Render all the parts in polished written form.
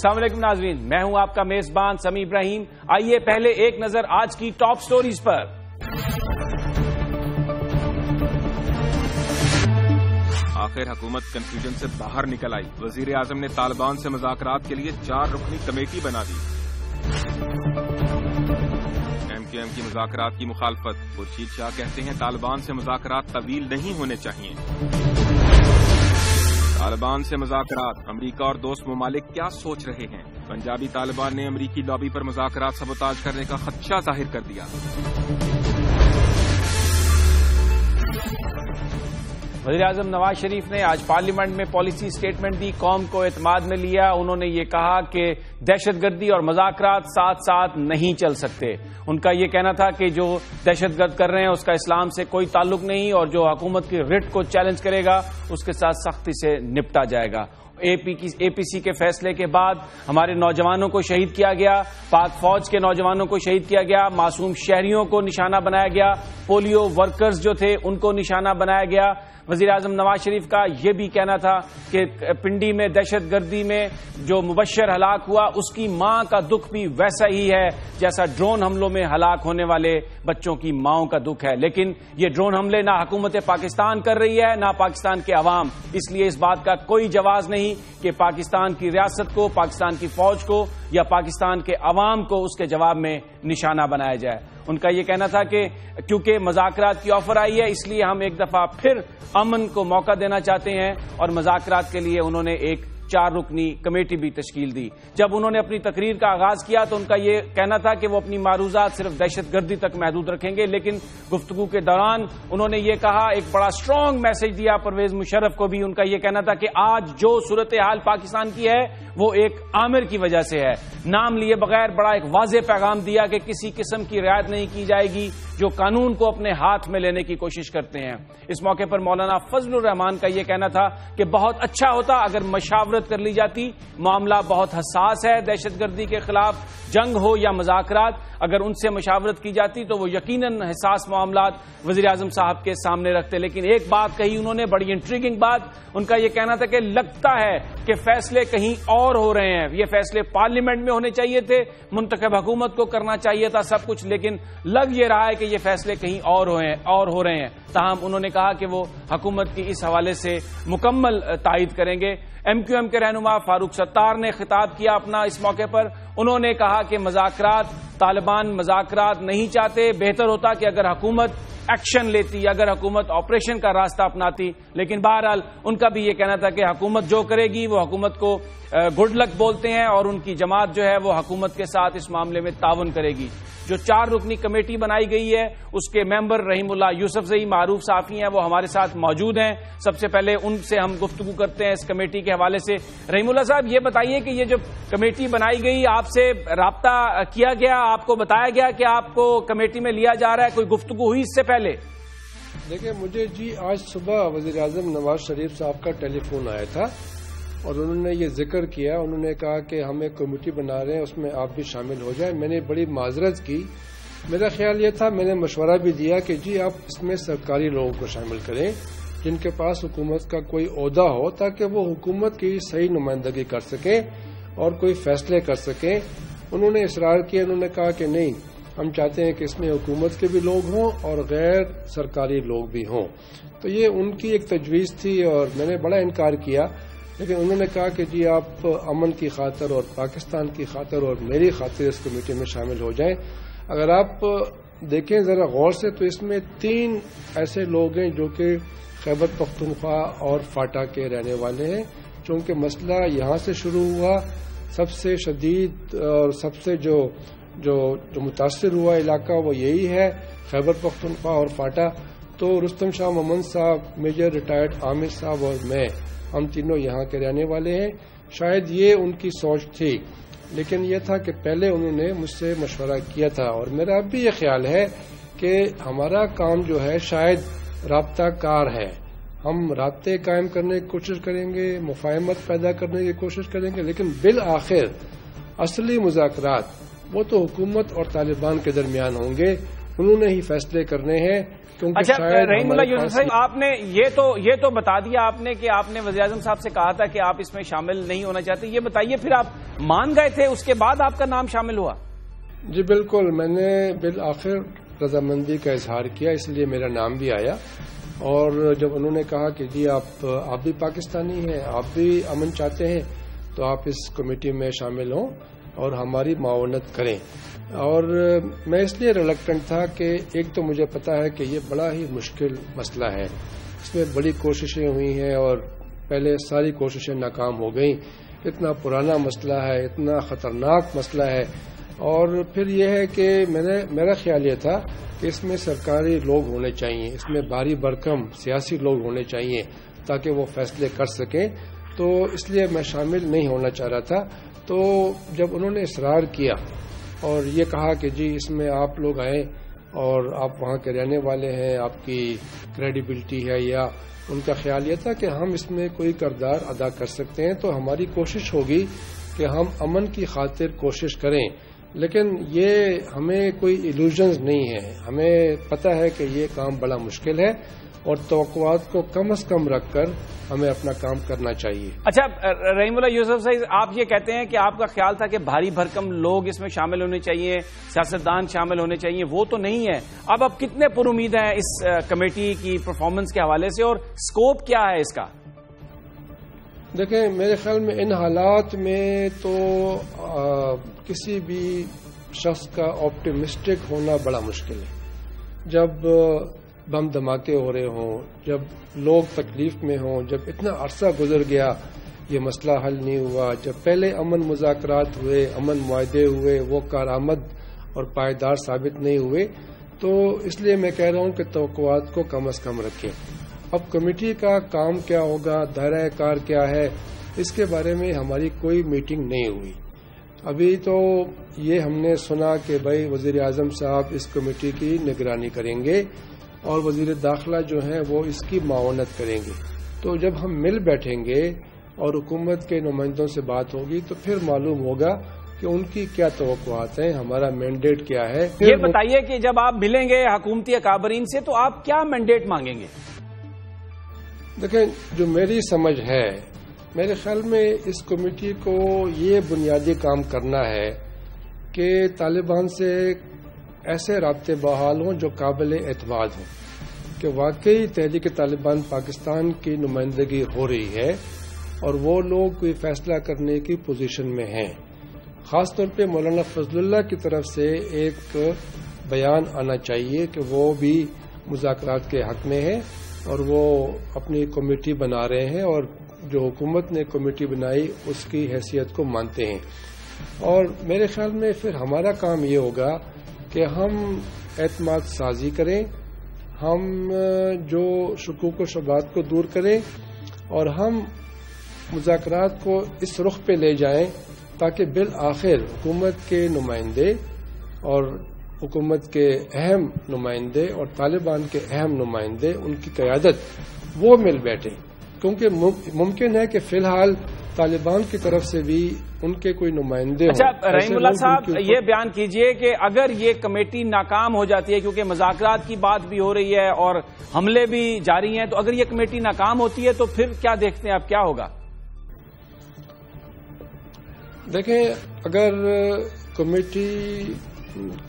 السلام علیکم ناظرین، میں ہوں آپ کا میزبان سمیع ابراہیم۔ آئیے پہلے ایک نظر آج کی ٹاپ سٹوریز پر۔ آخر حکومت کنفیوژن سے باہر نکل آئی۔ وزیر اعظم نے طالبان سے مذاکرات کے لیے 4 رکنی کمیٹی بنا دی۔ MQM کی مذاکرات کی مخالفت۔ خورشید شاہ کہتے ہیں طالبان سے مذاکرات طویل نہیں ہونے چاہیے۔ طالبان سے مذاکرات، امریکہ اور دوست ممالک کیا سوچ رہے ہیں؟ پنجابی طالبان نے امریکی لابی پر مذاکرات سبوتاژ کرنے کا خدشہ ظاہر کر دیا۔ وزیر اعظم نواز شریف نے آج پارلیمنٹ میں پالیسی سٹیٹمنٹ دی، قوم کو اعتماد میں لیا۔ انہوں نے یہ کہا کہ دہشت گردی اور مذاکرات ساتھ ساتھ نہیں چل سکتے۔ ان کا یہ کہنا تھا کہ جو دہشت گرد کر رہے ہیں اس کا اسلام سے کوئی تعلق نہیں، اور جو حکومت کی رٹ کو چیلنج کرے گا اس کے ساتھ سختی سے نپٹا جائے گا۔ اے پی سی کے فیصلے کے بعد ہمارے نوجوانوں کو شہید کیا گیا، پاک فوج کے نوجوانوں کو شہید کیا گیا، معصوم شہریوں کو نشانہ بنایا گیا، پولیو ورکرز جو تھے ان کو نشانہ بنایا گیا۔ وزیر اعظم نواز شریف کا یہ بھی کہنا تھا کہ پنڈی میں دہشت گردی میں جو مبشر ہلاک ہوا اس کی ماں کا دکھ بھی ویسا ہی ہے جیسا ڈرون حملوں میں ہلاک ہونے والے بچوں کی ماؤں کا دکھ ہے، لیکن یہ ڈرون حملے نہ حکومت پاکستان کر رہی ہے نہ پاکستان کے عوام، اس لیے اس بات کا کوئی جواز نہیں کہ پاکستان کی ریاست کو، پاکستان کی فوج کو یا پاکستان کے عوام کو اس کے جواب میں نشانہ بنایا جائے۔ ان کا یہ کہنا تھا کہ کیونکہ مذاکرات کی آفر آئی ہے اس لیے ہم ایک دفعہ پھر امن کو موقع دینا چاہتے ہیں، اور مذاکرات کے لیے انہوں نے ایک 4 رکنی کمیٹی بھی تشکیل دی۔ جب انہوں نے اپنی تقریر کا آغاز کیا تو ان کا یہ کہنا تھا کہ وہ اپنی معروضات صرف دہشت گردی تک محدود رکھیں گے، لیکن گفتگو کے دوران انہوں نے یہ کہا، ایک بڑا اسٹرانگ میسج دیا پرویز مشرف کو بھی۔ ان کا یہ کہنا تھا کہ آج جو صورتحال پاکستان کی ہے وہ ایک عامر کی وجہ سے ہے، نام لیے بغیر بڑا ایک واضح پیغام دیا کہ کسی قسم کی رعایت نہیں کی جائے گی جو قانون کو اپنے ہاتھ میں لینے کی کوشش کرتے ہیں۔ اس موقع پر مولانا فضل الرحمان کا یہ کہنا تھا کہ بہت اچھا ہوتا اگر مشاورت کر لی جاتی، معاملہ بہت حساس ہے، دہشت گردی کے خلاف جنگ ہو یا مذاکرات، اگر ان سے مشاورت کی جاتی تو وہ یقیناً حساس معاملات وزیر اعظم صاحب کے سامنے رکھتے۔ لیکن ایک بات کہی انہوں نے، بڑی انٹریگنگ بات، ان کا یہ کہنا تھا کہ لگتا ہے کہ فیصلے کہیں اور ہو رہے ہیں، یہ فیصلے پارلیمنٹ میں ہونے چاہیے تھے، منتخب حکومت کو کرنا چاہیے تھا سب کچھ، لیکن لگ یہ رہا ہے کہ یہ فیصلے کہیں اور ہو رہے ہیں۔ تاہم انہوں نے کہا کہ وہ حکومت کی اس حوالے سے مکمل تائید کریں گے۔ MQM کے رہنما فاروق ستار نے خطاب کیا اپنا اس موقع پر، انہوں نے کہا کہ طالبان مذاکرات نہیں چاہتے، بہتر ہوتا کہ اگر حکومت ایکشن لیتی، اگر حکومت آپریشن کا راستہ اپناتی، لیکن بہرحال ان کا بھی یہ کہنا تھا کہ حکومت جو کرے گی وہ حکومت کو گڈ لک بولتے ہیں، اور ان کی جماعت جو ہے وہ حکومت کے ساتھ اس معاملے میں تعاون کرے گی۔ جو 4 رکنی کمیٹی بنائی گئی ہے اس کے ممبر رحیم اللہ یوسف زئی معروف صحافی ہیں، وہ ہمارے ساتھ موجود ہیں۔ سب سے پہلے ان سے ہم گفتگو کرتے ہیں اس کمیٹی کے حوالے سے۔ رحیم اللہ صاحب، یہ بتائیے کہ یہ جو کمیٹی بنائی گئی، آپ سے رابطہ کیا گیا، آپ کو بتایا گیا کہ آپ کو کمیٹی میں لیا جا رہا ہے، کوئی گفتگو ہوئی اس سے پہلے؟ دیکھیں، مجھے آج صبح وزیر اعظم نواز شریف صاحب کا ٹیلی فون آیا تھا، اور انہوں نے یہ ذکر کیا، انہوں نے کہا کہ ہم ایک کمیٹی بنا رہے ہیں، اس میں آپ بھی شامل ہو جائیں۔ میں نے بڑی معذرت کی، میرا خیال یہ تھا، میں نے مشورہ بھی دیا کہ آپ اس میں سرکاری لوگوں کو شامل کریں جن کے پاس حکومت کا کوئی عہدہ ہو، تاکہ وہ حکومت کی صحیح نمائندگی کر سکیں اور کوئی فیصلے کر سکیں۔ انہوں نے اصرار کیا، انہوں نے کہا کہ نہیں، ہم چاہتے ہیں کہ اس میں حکومت کے بھی لوگ ہوں اور غیر سرکاری لوگ بھی ہوں۔ تو یہ ان کی ایک تجویز تھی اور میں نے بڑا انکار کیا، لیکن انہوں نے کہا کہ آپ امن کی خاطر اور پاکستان کی خاطر اور میری خاطر اس کمیٹی میں شامل ہو جائیں۔ اگر آپ دیکھیں ذرا غور سے تو اس میں 3 ایسے لوگ ہیں جو کہ خیبر پختونخوا اور فاٹا کے رہنے والے ہیں، چونکہ مسئلہ یہاں سے شروع ہوا، سب سے شدید اور سب سے جو متاثر ہوا علاقہ وہ یہی ہے، خیبر پختونخوا اور فاٹا۔ تو رستم شاہ مومن صاحب، میجر ریٹائرڈ عامر صاحب اور میں، ہم تینوں یہاں کے رہنے والے ہیں۔ شاید یہ ان کی سوچ تھی، لیکن یہ تھا کہ پہلے انہوں نے مجھ سے مشورہ کیا تھا، اور میرا اب بھی یہ خیال ہے کہ ہمارا کام جو ہے شاید رابطہ کار ہے، ہم رابطے قائم کرنے کی کوشش کریں گے، مفاہمت پیدا کرنے کی کوشش کریں گے، لیکن بالآخر اصلی مذاکرات وہ تو حکومت اور طالبان کے درمیان ہوں گے۔ انہوں نے ہی فیصلے کرنے ہیں. اچھا رحیم اللہ یوسف صاحب، آپ نے یہ تو بتا دیا آپ نے کہ آپ نے وزیر اعظم صاحب سے کہا تھا کہ آپ اس میں شامل نہیں ہونا چاہتے. یہ بتائیے پھر آپ مان گئے تھے، اس کے بعد آپ کا نام شامل ہوا؟ جی بالکل، میں نے بالآخر رضامندی کا اظہار کیا، اس لیے میرا نام بھی آیا. اور جب انہوں نے کہا کہ جی آپ بھی پاکستانی ہیں، آپ بھی امن چاہتے ہیں، تو آپ اس کمیٹی میں شامل ہوں اور ہماری معاونت کریں. اور میں اس لیے ریلیکٹنٹ تھا کہ ایک تو مجھے پتا ہے کہ یہ بڑا ہی مشکل مسئلہ ہے، اس میں بڑی کوششیں ہوئی ہیں اور پہلے ساری کوششیں ناکام ہو گئیں. اتنا پرانا مسئلہ ہے، اتنا خطرناک مسئلہ ہے. اور پھر یہ ہے کہ میرا خیال یہ تھا کہ اس میں سرکاری لوگ ہونے چاہیے، اس میں بھاری بھرکم سیاسی لوگ ہونے چاہیے تاکہ وہ فیصلے کر سکیں. تو اس لیے میں شامل نہیں ہونا چاہ رہا تھا. تو جب انہوں نے اصرار کیا اور یہ کہا کہ جی اس میں آپ لوگ آئیں اور آپ وہاں کے رہنے والے ہیں، آپ کی کریڈیبلٹی ہے، یا ان کا خیال یہ تھا کہ ہم اس میں کوئی کردار ادا کر سکتے ہیں، تو ہماری کوشش ہوگی کہ ہم امن کی خاطر کوشش کریں. لیکن یہ ہمیں کوئی ایلوژنز نہیں ہے، ہمیں پتہ ہے کہ یہ کام بڑا مشکل ہے اور توقعات کو کم از کم رکھ کر ہمیں اپنا کام کرنا چاہیے. اچھا رحیم اللہ یوسف صاحب، آپ یہ کہتے ہیں کہ آپ کا خیال تھا کہ بھاری بھرکم لوگ اس میں شامل ہونے چاہیے، سیاستدان شامل ہونے چاہیے، وہ تو نہیں ہے. اب کتنے پر امید ہیں اس کمیٹی کی پرفارمنس کے حوالے سے، اور سکوپ کیا ہے اس کا؟ دیکھیں میرے خیال میں ان حالات میں تو کسی بھی شخص کا آپٹیمسٹک ہونا بڑا مشکل ہے. جب بم دھماکے ہو رہے ہوں، جب لوگ تکلیف میں ہوں، جب اتنا عرصہ گزر گیا یہ مسئلہ حل نہیں ہوا، جب پہلے امن مذاکرات ہوئے، امن معاہدے ہوئے، وہ کارآمد اور پائیدار ثابت نہیں ہوئے، تو اس لیے میں کہہ رہا ہوں کہ توقعات کو کم از کم رکھیں. اب کمیٹی کا کام کیا ہوگا، دائرہ کار کیا ہے، اس کے بارے میں ہماری کوئی میٹنگ نہیں ہوئی. ابھی تو یہ ہم نے سنا کہ بھائی وزیر اعظم صاحب اس کمیٹی کی نگرانی کریں گے اور وزیر داخلہ جو ہیں وہ اس کی معاونت کریں گے. تو جب ہم مل بیٹھیں گے اور حکومت کے نمائندوں سے بات ہوگی تو پھر معلوم ہوگا کہ ان کی کیا توقعات ہیں، ہمارا مینڈیٹ کیا ہے. یہ بتائیے کہ جب آپ ملیں گے حکومتی اکابرین سے تو آپ کیا مینڈیٹ مانگیں گے؟ دیکھیں جو میری سمجھ ہے، میرے خیال میں اس کمیٹی کو یہ بنیادی کام کرنا ہے کہ طالبان سے ایسے رابطے بحال ہوں جو قابل اعتماد ہوں کہ واقعی تحریک طالبان پاکستان کی نمائندگی ہو رہی ہے اور وہ لوگ کوئی فیصلہ کرنے کی پوزیشن میں ہیں. خاص طور پہ مولانا فضل اللہ کی طرف سے ایک بیان آنا چاہیے کہ وہ بھی مذاکرات کے حق میں ہیں اور وہ اپنی کمیٹی بنا رہے ہیں اور جو حکومت نے کمیٹی بنائی اس کی حیثیت کو مانتے ہیں. اور میرے خیال میں پھر ہمارا کام یہ ہوگا کہ ہم اعتماد سازی کریں، ہم جو شکوک و شبہات کو دور کریں اور ہم مذاکرات کو اس رخ پہ لے جائیں تاکہ بالآخر حکومت کے نمائندے اور حکومت کے اہم نمائندے اور طالبان کے اہم نمائندے، ان کی قیادت وہ مل بیٹھے. کیونکہ ممکن ہے کہ فی الحال طالبان کی طرف سے بھی ان کے کوئی نمائندے. اچھا رحیم اللہ صاحب یہ بیان کیجئے کہ اگر یہ کمیٹی ناکام ہو جاتی ہے، کیونکہ مذاکرات کی بات بھی ہو رہی ہے اور حملے بھی جاری ہیں، تو اگر یہ کمیٹی ناکام ہوتی ہے تو پھر کیا دیکھتے ہیں آپ، کیا ہوگا؟ دیکھیں اگر کمیٹی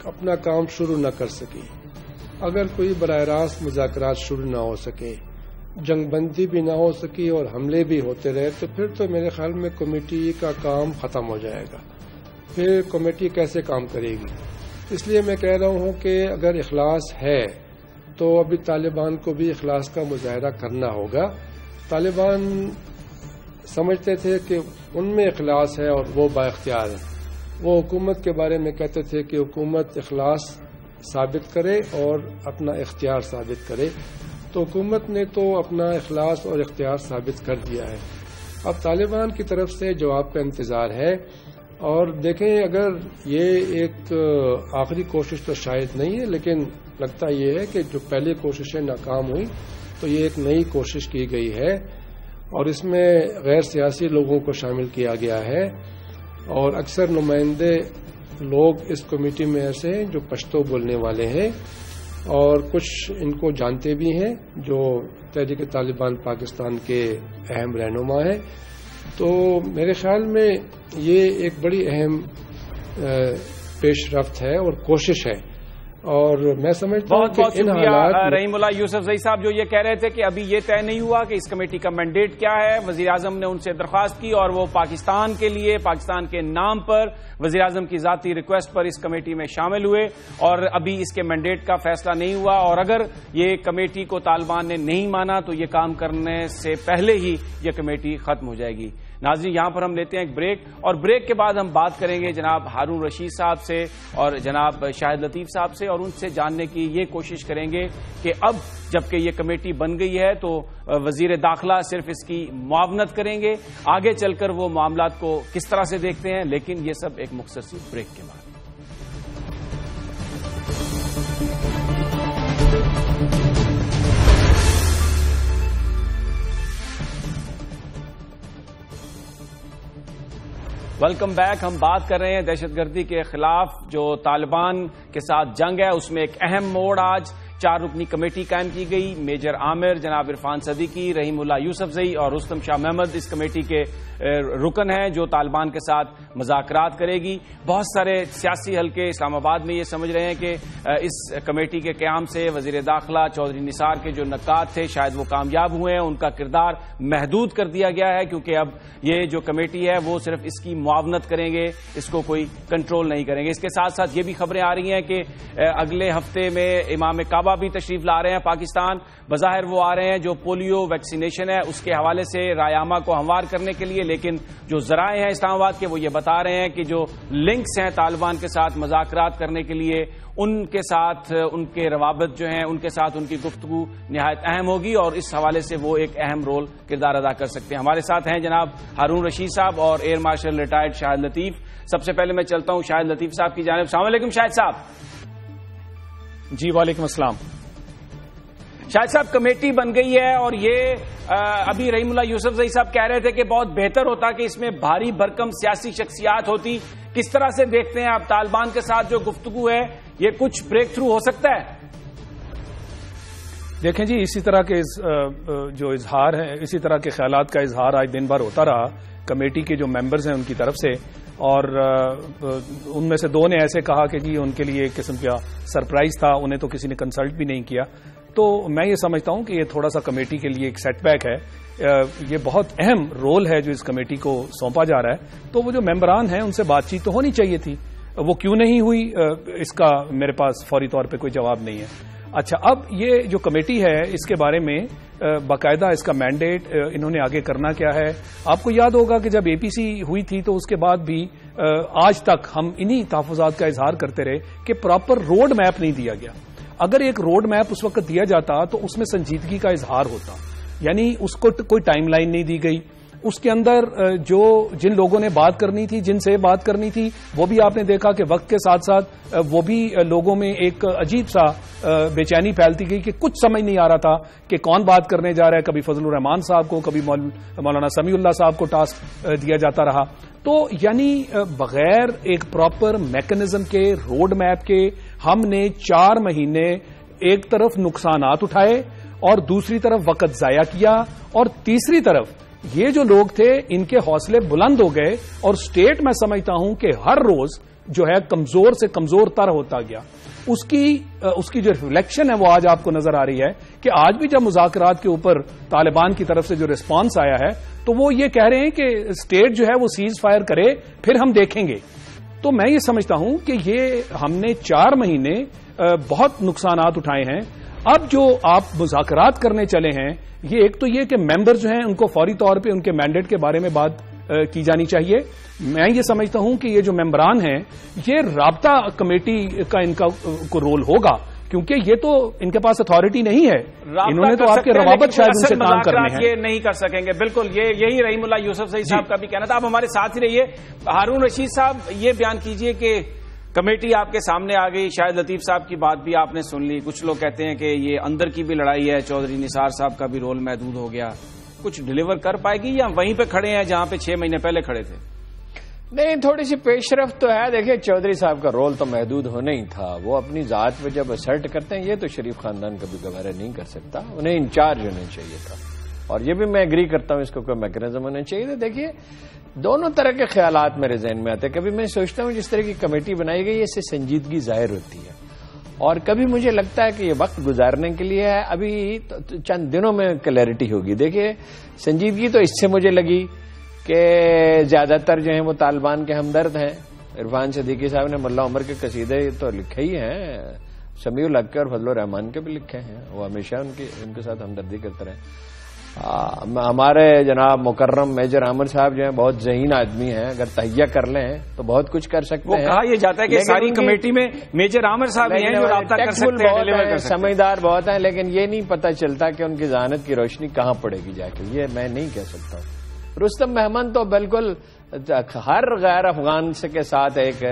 اپنا کام شروع نہ کر سکی، اگر کوئی براہ راست مذاکرات شروع نہ ہو سکے، جنگ بندی بھی نہ ہو سکی اور حملے بھی ہوتے رہے، تو پھر تو میرے خیال میں کمیٹی کا کام ختم ہو جائے گا. پھر کمیٹی کیسے کام کرے گی؟ اس لیے میں کہہ رہا ہوں کہ اگر اخلاص ہے تو ابھی طالبان کو بھی اخلاص کا مظاہرہ کرنا ہوگا. طالبان سمجھتے تھے کہ ان میں اخلاص ہے اور وہ با اختیار ہے. وہ حکومت کے بارے میں کہتے تھے کہ حکومت اخلاص ثابت کرے اور اپنا اختیار ثابت کرے. تو حکومت نے تو اپنا اخلاص اور اختیار ثابت کر دیا ہے. اب طالبان کی طرف سے جواب کا انتظار ہے. اور دیکھیں اگر یہ ایک آخری کوشش تو شاید نہیں ہے، لیکن لگتا یہ ہے کہ جو پہلی کوششیں ناکام ہوئی تو یہ ایک نئی کوشش کی گئی ہے اور اس میں غیر سیاسی لوگوں کو شامل کیا گیا ہے اور اکثر نمائندے لوگ اس کمیٹی میں ایسے ہیں جو پشتو بولنے والے ہیں اور کچھ ان کو جانتے بھی ہیں جو تحریک طالبان پاکستان کے اہم رہنما ہیں. تو میرے خیال میں یہ ایک بڑی اہم پیش رفت ہے اور کوشش ہے، اور میں سمجھتا ہوں کہ ان حالات رحیم اللہ یوسف زئی صاحب جو یہ کہہ رہے تھے کہ ابھی یہ طے نہیں ہوا کہ اس کمیٹی کا مینڈیٹ کیا ہے. وزیر اعظم نے ان سے درخواست کی اور وہ پاکستان کے لیے، پاکستان کے نام پر، وزیر اعظم کی ذاتی ریکویسٹ پر اس کمیٹی میں شامل ہوئے، اور ابھی اس کے مینڈیٹ کا فیصلہ نہیں ہوا، اور اگر یہ کمیٹی کو طالبان نے نہیں مانا تو یہ کام کرنے سے پہلے ہی یہ کمیٹی ختم ہو جائے گی. ناظرین، یہاں پر ہم لیتے ہیں ایک بریک، اور بریک کے بعد ہم بات کریں گے جناب ہارون رشید صاحب سے اور جناب شاہد لطیف صاحب سے، اور ان سے جاننے کی یہ کوشش کریں گے کہ اب جبکہ یہ کمیٹی بن گئی ہے تو وزیر داخلہ صرف اس کی معاونت کریں گے، آگے چل کر وہ معاملات کو کس طرح سے دیکھتے ہیں. لیکن یہ سب ایک مختصر بریک کے بعد. Welcome back. ہم بات کر رہے ہیں دہشت گردی کے خلاف جو طالبان کے ساتھ جنگ ہے، اس میں ایک اہم موڑ آج 4 رکنی کمیٹی قائم کی گئی. میجر عامر، جناب عرفان صدیقی، رحیم اللہ یوسف زئی اور رستم شاہ محمد اس کمیٹی کے رکن ہیں جو طالبان کے ساتھ مذاکرات کرے گی. بہت سارے سیاسی حلقے اسلام آباد میں یہ سمجھ رہے ہیں کہ اس کمیٹی کے قیام سے وزیر داخلہ چودھری نثار کے جو نکات تھے شاید وہ کامیاب ہوئے ہیں، ان کا کردار محدود کر دیا گیا ہے، کیونکہ اب یہ جو کمیٹی ہے وہ صرف اس کی معاونت کریں گے، اس کو کوئی کنٹرول نہیں کریں گے. اس کے ساتھ ساتھ یہ بھی خبریں آ رہی ہیں کہ اگلے ہفتے میں امام کعبہ بھی تشریف لا رہے ہیں پاکستان. بظاہر وہ آ رہے ہیں جو پولیو ویکسینیشن ہے اس کے حوالے سے رایامہ کو ہموار کرنے کے لیے، لیکن جو ذرائع ہیں اسلام آباد کے وہ یہ بتا رہے ہیں کہ جو لنکس ہیں طالبان کے ساتھ مذاکرات کرنے کے لیے، ان کے ساتھ ان کے روابط جو ہیں ان کے ساتھ ان کی گفتگو نہایت اہم ہوگی، اور اس حوالے سے وہ ایک اہم رول کردار ادا کر سکتے ہیں. ہمارے ساتھ ہیں جناب ہارون رشید صاحب اور ایئر مارشل ریٹائرڈ شاہد لطیف. سب سے پہلے میں چلتا ہوں شاہد لطیف صاحب کی جانب. السلام علیکم شاہد صاحب. جی وعلیکم السلام. شاہد صاحب، کمیٹی بن گئی ہے اور یہ ابھی رحیم اللہ یوسف زئی صاحب کہہ رہے تھے کہ بہت بہتر ہوتا کہ اس میں بھاری بھرکم سیاسی شخصیات ہوتی. کس طرح سے دیکھتے ہیں آپ طالبان کے ساتھ جو گفتگو ہے، یہ کچھ بریک تھرو ہو سکتا ہے؟ دیکھیں جی، اسی طرح کے جو اظہار ہے، اسی طرح کے خیالات کا اظہار آج دن بھر ہوتا رہا کمیٹی کے جو ممبرز ہیں ان کی طرف سے، اور ان میں سے 2 نے ایسے کہا کہ جی ان کے لیے ایک قسم کا سرپرائز تھا، انہیں تو کسی نے کنسلٹ بھی نہیں کیا. تو میں یہ سمجھتا ہوں کہ یہ تھوڑا سا کمیٹی کے لیے ایک سیٹ بیک ہے. یہ بہت اہم رول ہے جو اس کمیٹی کو سونپا جا رہا ہے. تو وہ جو ممبران ہیں ان سے بات چیت تو ہونی چاہیے تھی، وہ کیوں نہیں ہوئی اس کا میرے پاس فوری طور پہ کوئی جواب نہیں ہے. اچھا، اب یہ جو کمیٹی ہے اس کے بارے میں باقاعدہ اس کا مینڈیٹ انہوں نے آگے کرنا کیا ہے. آپ کو یاد ہوگا کہ جب اے پی سی ہوئی تھی تو اس کے بعد بھی آج تک ہم انہی تحفظات کا اظہار کرتے رہے کہ پراپر روڈ میپ نہیں دیا گیا. اگر ایک روڈ میپ اس وقت دیا جاتا تو اس میں سنجیدگی کا اظہار ہوتا، یعنی اس کو کوئی ٹائم لائن نہیں دی گئی. اس کے اندر جن لوگوں نے بات کرنی تھی، جن سے بات کرنی تھی، وہ بھی آپ نے دیکھا کہ وقت کے ساتھ ساتھ وہ بھی لوگوں میں ایک عجیب سا بے چینی پھیلتی گئی کہ کچھ سمجھ نہیں آ رہا تھا کہ کون بات کرنے جا رہا ہے. کبھی فضل الرحمان صاحب کو، کبھی مولانا سمیع اللہ صاحب کو ٹاسک دیا جاتا رہا. تو یعنی بغیر ایک پراپر میکنزم کے، روڈ میپ کے، ہم نے 4 مہینے ایک طرف نقصانات اٹھائے اور دوسری طرف وقت ضائع کیا، اور تیسری طرف یہ جو لوگ تھے ان کے حوصلے بلند ہو گئے، اور اسٹیٹ میں سمجھتا ہوں کہ ہر روز جو ہے کمزور سے کمزور تر ہوتا گیا. اس کی جو ریفلیکشن ہے وہ آج آپ کو نظر آ رہی ہے کہ آج بھی جب مذاکرات کے اوپر طالبان کی طرف سے جو ریسپانس آیا ہے تو وہ یہ کہہ رہے ہیں کہ اسٹیٹ جو ہے وہ سیز فائر کرے پھر ہم دیکھیں گے. تو میں یہ سمجھتا ہوں کہ یہ ہم نے 4 مہینے بہت نقصانات اٹھائے ہیں. اب جو آپ مذاکرات کرنے چلے ہیں، یہ ایک تو یہ کہ ممبر جو ہیں ان کو فوری طور پہ ان کے مینڈیٹ کے بارے میں بات کی جانی چاہیے. میں یہ سمجھتا ہوں کہ یہ جو ممبران ہیں یہ رابطہ کمیٹی کا ان کا کو رول ہوگا، کیونکہ یہ تو ان کے پاس اتھارٹی نہیں ہے. انہوں نے تو آپ کے روابط شاید ان سے کام کرنے ہیں، یہ نہیں کر سکیں گے. بالکل یہی رحیم اللہ یوسف زئی صاحب کا بھی کہنا تھا. آپ ہمارے ساتھ ہی رہیے. ہارون رشید صاحب، یہ بیان کیجئے کہ کمیٹی آپ کے سامنے آ گئی، شاہد لطیف صاحب کی بات بھی آپ نے سن لی. کچھ لوگ کہتے ہیں کہ یہ اندر کی بھی لڑائی ہے، چودھری نثار صاحب کا بھی رول محدود ہو گیا. کچھ ڈیلیور کر پائے گی یا وہیں پہ کھڑے ہیں جہاں پہ 6 مہینے پہلے کھڑے تھے؟ نہیں، تھوڑی سی پیش رفت تو ہے. دیکھیں چودھری صاحب کا رول تو محدود ہونا ہی تھا. وہ اپنی ذات پہ جب اسرٹ کرتے ہیں، یہ تو شریف خاندان کبھی گوارا نہیں کر سکتا. انہیں انچارج ہونا چاہیے تھا، اور یہ بھی میں ایگری کرتا ہوں، اس کو کوئی میکنزم ہونا چاہیے تھا. دیکھیے دونوں طرح کے خیالات میرے ذہن میں آتے ہیں. کبھی میں سوچتا ہوں جس طرح کی کمیٹی بنائی گئی ہے اس سے سنجیدگی ظاہر ہوتی ہے، اور کبھی مجھے لگتا ہے کہ یہ وقت گزارنے کے لیے ہے. ابھی چند دنوں میں کلیئرٹی ہوگی. دیکھیے سنجیدگی تو اس سے مجھے لگی کہ زیادہ تر جو ہیں وہ طالبان کے ہمدرد ہیں. عرفان صدیقی صاحب نے ملا عمر کے قصیدے تو لکھے ہی ہیں، سمیع الحق کے اور فضل الرحمان کے بھی لکھے ہیں. وہ ہمیشہ ان کے ساتھ ہمدردی کرتے رہے. ہمارے جناب مکرم میجر عامر صاحب جو ہیں بہت ذہین آدمی ہیں، اگر تہیہ کر لیں تو بہت کچھ کر سکتے ہیں. کہا یہ جاتا ہے کہ ساری کمیٹی میں میجر عامر صاحب ہیں جو رابطہ کر سکتے ہیں، سمجھدار بہت ہیں، لیکن یہ نہیں پتہ چلتا کہ ان کی ذہانت کی روشنی کہاں پڑے گی جا کے. یہ میں نہیں کہہ سکتا. رستم مہمن تو بالکل ہر غیر افغان کے ساتھ ایک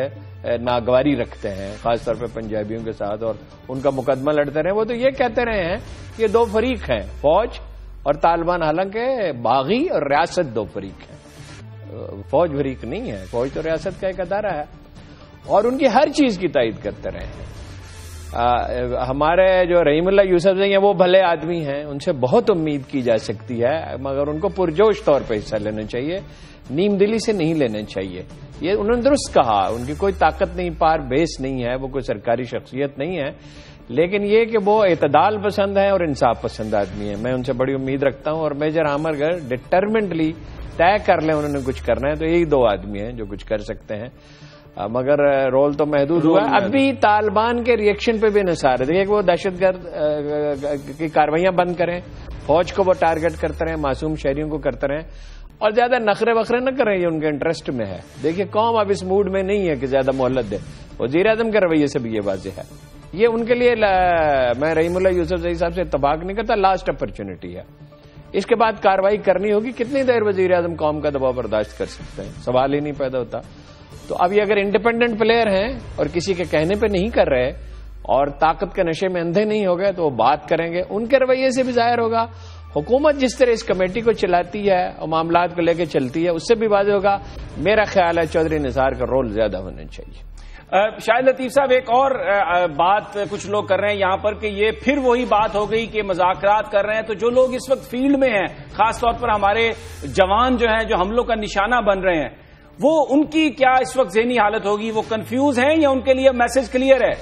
ناگواری رکھتے ہیں، خاص طور پہ پنجابیوں کے ساتھ، اور ان کا مقدمہ لڑتے رہے. وہ تو یہ کہتے رہے ہیں کہ دو فریق ہیں، فوج اور طالبان. حالانکہ باغی اور ریاست دو فریق ہیں، فوج فریق نہیں ہے. فوج تو ریاست کا ایک ادارہ ہے، اور ان کی ہر چیز کی تائید کرتے رہے ہیں. ہمارے جو رحیم اللہ یوسف ہیں وہ بھلے آدمی ہیں، ان سے بہت امید کی جا سکتی ہے، مگر ان کو پرجوش طور پہ حصہ لینا چاہیے، نیم دلی سے نہیں لینا چاہیے. یہ انہوں نے درست کہا، ان کی کوئی طاقت نہیں، پار بیس نہیں ہے، وہ کوئی سرکاری شخصیت نہیں ہے، لیکن یہ کہ وہ اعتدال پسند ہیں اور انصاف پسند آدمی ہیں. میں ان سے بڑی امید رکھتا ہوں، اور میجر عامر اگر ڈٹرمنٹلی طے کر لیں انہوں نے کچھ کرنا ہے تو یہی دو آدمی ہیں جو کچھ کر سکتے ہیں. مگر رول تو محدود ہوا. اب بھی طالبان کے ریئیکشن پہ بھی انحصار ہے. دیکھیے کہ وہ دہشت گرد کی کاروائیاں بند کریں، فوج کو وہ ٹارگٹ کرتے رہیں، معصوم شہریوں کو کرتے رہیں، اور زیادہ نخرے وخرے نہ کریں. یہ ان کے انٹرسٹ میں ہے. دیکھیے قوم اب اس موڈ میں نہیں ہے کہ زیادہ مہلت دے. وزیر اعظم کے رویے سے بھی یہ واضح ہے. یہ ان کے لیے میں رحیم اللہ یوسف زئی صاحب سے اتفاق نہیں کرتا، لاسٹ اپرچونٹی ہے. اس کے بعد کارروائی کرنی ہوگی. کتنی دیر وزیر اعظم قوم کا دباؤ برداشت کر سکتے ہیں؟ سوال ہی نہیں پیدا ہوتا. تو اب یہ اگر انڈیپینڈنٹ پلیئر ہیں اور کسی کے کہنے پہ نہیں کر رہے اور طاقت کے نشے میں اندھے نہیں ہو گئے تو وہ بات کریں گے. ان کے رویے سے بھی ظاہر ہوگا. حکومت جس طرح اس کمیٹی کو چلاتی ہے اور معاملات کو لے کے چلتی ہے اس سے بھی واضح ہوگا. میرا خیال ہے چودھری نثار کا رول زیادہ ہونا چاہیے. شاہد لطیف صاحب، ایک اور بات کچھ لوگ کر رہے ہیں یہاں پر کہ یہ پھر وہی بات ہو گئی کہ مذاکرات کر رہے ہیں. تو جو لوگ اس وقت فیلڈ میں ہیں، خاص طور پر ہمارے جوان جو ہیں جو حملوں کا نشانہ بن رہے ہیں، وہ ان کی کیا اس وقت ذہنی حالت ہوگی؟ وہ کنفیوز ہیں یا ان کے لیے میسج کلیئر ہے؟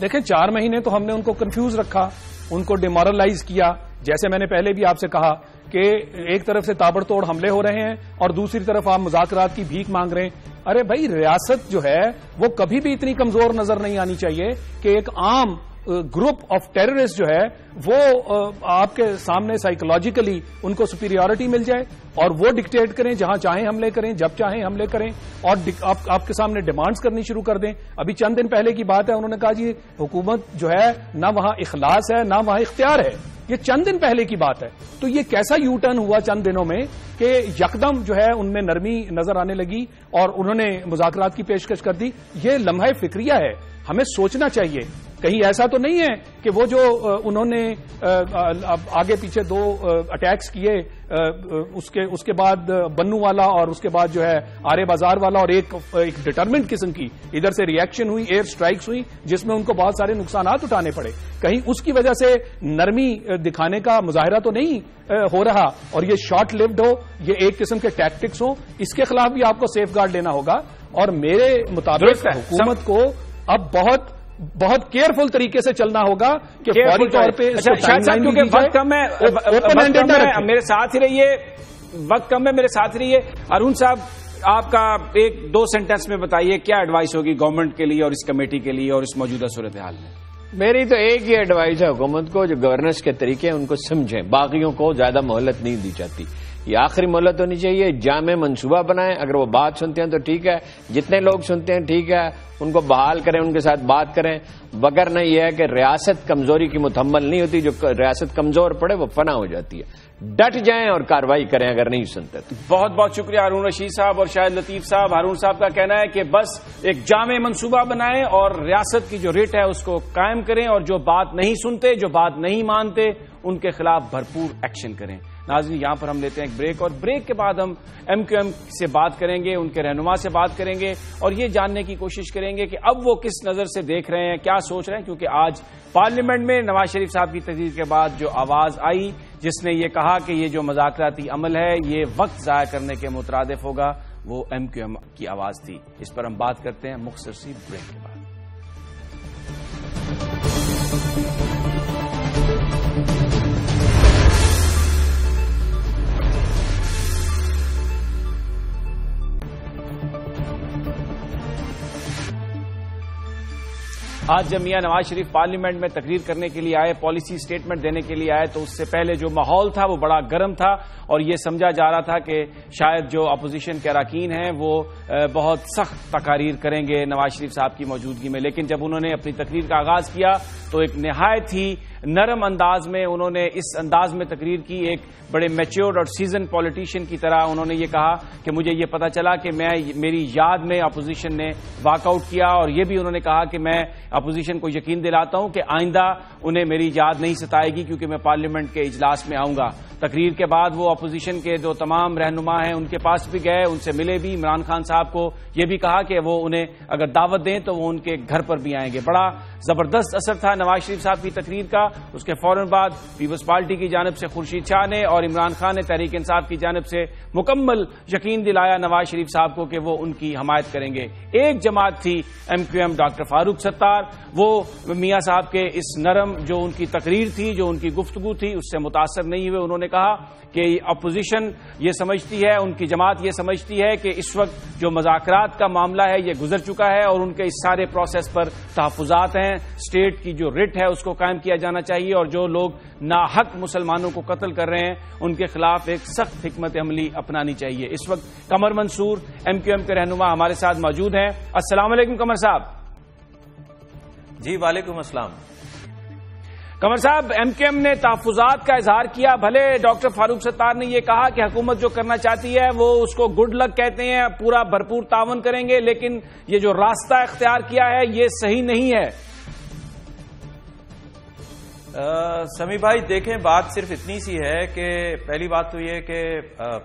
دیکھیں 4 مہینے تو ہم نے ان کو کنفیوز رکھا، ان کو ڈیمورلائز کیا. جیسے میں نے پہلے بھی آپ سے کہا کہ ایک طرف سے تابڑ توڑ حملے ہو رہے ہیں اور دوسری طرف آپ مذاکرات کی بھیک مانگ رہے ہیں. ارے بھائی، ریاست جو ہے وہ کبھی بھی اتنی کمزور نظر نہیں آنی چاہیے کہ ایک عام گروپ آف ٹیررسٹ جو ہے وہ آپ کے سامنے سائیکولوجیکلی ان کو سپیریورٹی مل جائے اور وہ ڈکٹیٹ کریں، جہاں چاہیں حملے کریں، جب چاہیں حملے کریں، اور آپ کے سامنے ڈیمانڈز کرنی شروع کر دیں. ابھی چند دن پہلے کی بات ہے، انہوں نے کہا جی حکومت جو ہے نہ وہاں اخلاص ہے نہ وہاں اختیار ہے. یہ چند دن پہلے کی بات ہے. تو یہ کیسا یو ٹرن ہوا چند دنوں میں کہ یکدم جو ہے ان میں نرمی نظر آنے لگی اور انہوں نے مذاکرات کی پیشکش کر دی. یہ لمحہ فکریہ ہے. ہمیں سوچنا چاہیے کہیں ایسا تو نہیں ہے کہ وہ جو انہوں نے آگے پیچھے 2 اٹیکس کیے، اس کے بعد بنو والا اور اس کے بعد جو ہے آرے بازار والا، اور ایک ڈٹرمنٹ قسم کی ادھر سے ریئیکشن ہوئی، ایئر سٹرائکس ہوئی جس میں ان کو بہت سارے نقصانات اٹھانے پڑے. کہیں اس کی وجہ سے نرمی دکھانے کا مظاہرہ تو نہیں ہو رہا اور یہ شارٹ لیوڈ ہو، یہ ایک قسم کے ٹیکٹکس ہوں. اس کے خلاف بھی آپ کو سیف گارڈ لینا ہوگا. اور میرے مطابق حکومت کو اب بہت کیئرفل طریقے سے چلنا ہوگا کہ فوری طور پہ وقت کم ہے. میرے ساتھ ہی رہیے، وقت کم ہے، میرے ساتھ رہیے. ارون صاحب، آپ کا 1-2 سینٹنس میں بتائیے کیا ایڈوائس ہوگی گورنمنٹ کے لیے اور اس کمیٹی کے لیے اور اس موجودہ صورتحال میں؟ میری تو ایک ہی ایڈوائس ہے حکومت کو، جو گورننس کے طریقے ان کو سمجھیں. باغیوں کو زیادہ مہلت نہیں دی جاتی. یہ آخری مہلت ہونی چاہیے. جامع منصوبہ بنائیں. اگر وہ بات سنتے ہیں تو ٹھیک ہے، جتنے لوگ سنتے ہیں ٹھیک ہے، ان کو بحال کریں، ان کے ساتھ بات کریں. وگرنہ یہ ہے کہ ریاست کمزوری کی متحمل نہیں ہوتی. جو ریاست کمزور پڑے وہ فنا ہو جاتی ہے. ڈٹ جائیں اور کارروائی کریں اگر نہیں سنتے تو. بہت بہت شکریہ ہارون رشید صاحب اور شاہد لطیف صاحب. ہارون صاحب کا کہنا ہے کہ بس ایک جامع منصوبہ بنائیں اور ریاست کی جو ریٹ ہے اس کو قائم کریں، اور جو بات نہیں سنتے، جو بات نہیں مانتے، ان کے خلاف بھرپور ایکشن کریں. ناظرین یہاں پر ہم لیتے ہیں ایک بریک، اور بریک کے بعد ہم ایم کیو ایم سے بات کریں گے، ان کے رہنما سے بات کریں گے اور یہ جاننے کی کوشش کریں گے کہ اب وہ کس نظر سے دیکھ رہے ہیں، کیا سوچ رہے ہیں، کیونکہ آج پارلیمنٹ میں نواز شریف صاحب کی تقریر کے بعد جو آواز آئی جس نے یہ کہا کہ یہ جو مذاکراتی عمل ہے یہ وقت ضائع کرنے کے مترادف ہوگا، وہ ایم کیو ایم کی آواز تھی۔ اس پر ہم بات کرتے ہیں مختصر سی بریک کے بعد۔ آج جب میاں نواز شریف پارلیمنٹ میں تقریر کرنے کے لیے آئے، پالیسی سٹیٹمنٹ دینے کے لیے آئے، تو اس سے پہلے جو ماحول تھا وہ بڑا گرم تھا اور یہ سمجھا جا رہا تھا کہ شاید جو اپوزیشن کے اراکین ہیں وہ بہت سخت تقاریر کریں گے نواز شریف صاحب کی موجودگی میں، لیکن جب انہوں نے اپنی تقریر کا آغاز کیا تو ایک نہایت ہی نرم انداز میں انہوں نے اس انداز میں تقریر کی، ایک بڑے میچیورڈ اور سیزن پولیٹیشین کی طرح انہوں نے یہ کہا کہ مجھے یہ پتا چلا کہ میری یاد میں اپوزیشن نے واک آؤٹ کیا، اور یہ بھی انہوں نے کہا کہ میں اپوزیشن کو یقین دلاتا ہوں کہ آئندہ انہیں میری یاد نہیں ستائے گی کیونکہ میں پارلیمنٹ کے اجلاس میں آؤں گا۔ تقریر کے بعد وہ اپوزیشن کے جو تمام رہنما ہیں ان کے پاس بھی گئے، ان سے ملے بھی، عمران خان صاحب کو یہ بھی کہا کہ وہ انہیں اگر دعوت دیں تو وہ ان کے گھر پر بھی آئیں گے۔ بڑا زبردست اثر تھا نواز شریف صاحب کی تقریر کا۔ اس کے فوراً بعد پیپلز پارٹی کی جانب سے خورشید شاہ نے اور عمران خان نے تحریک انصاف کی جانب سے مکمل یقین دلایا نواز شریف صاحب کو کہ وہ ان کی حمایت کریں گے۔ ایک جماعت تھی M Q M, doctor Farooq Sattar, وہ میاں صاحب کے اس نرم جو ان کی تقریر تھی، جو ان کی گفتگو تھی، اس سے متاثر نہیں ہوئے۔ انہوں نے کہا کہ اپوزیشن یہ سمجھتی ہے، ان کی جماعت یہ سمجھتی ہے کہ اس وقت جو مذاکرات کا معاملہ ہے یہ گزر چکا ہے اور ان کے اس سارے پروسیس پر تحفظات ہیں، اسٹیٹ کی جو رٹ ہے اس کو قائم کیا جانا چاہیے، اور جو لوگ ناحق مسلمانوں کو قتل کر رہے ہیں ان کے خلاف ایک سخت حکمت عملی اپنانی چاہیے۔ اس وقت قمر منصور ایم کیو ایم کے رہنما ہمارے ساتھ موجود ہیں۔ السلام علیکم قمر صاحب۔ جی وعلیکم السلام۔ قمر صاحب، ایم کیو ایم نے تحفظات کا اظہار کیا، بھلے ڈاکٹر فاروق ستار نے یہ کہا کہ حکومت جو کرنا چاہتی ہے وہ اس کو گڈ لک کہتے ہیں، پورا بھرپور تعاون کریں گے، لیکن یہ جو راستہ اختیار کیا ہے یہ صحیح نہیں ہے۔ سمی بھائی دیکھیں، بات صرف اتنی سی ہے کہ پہلی بات تو یہ کہ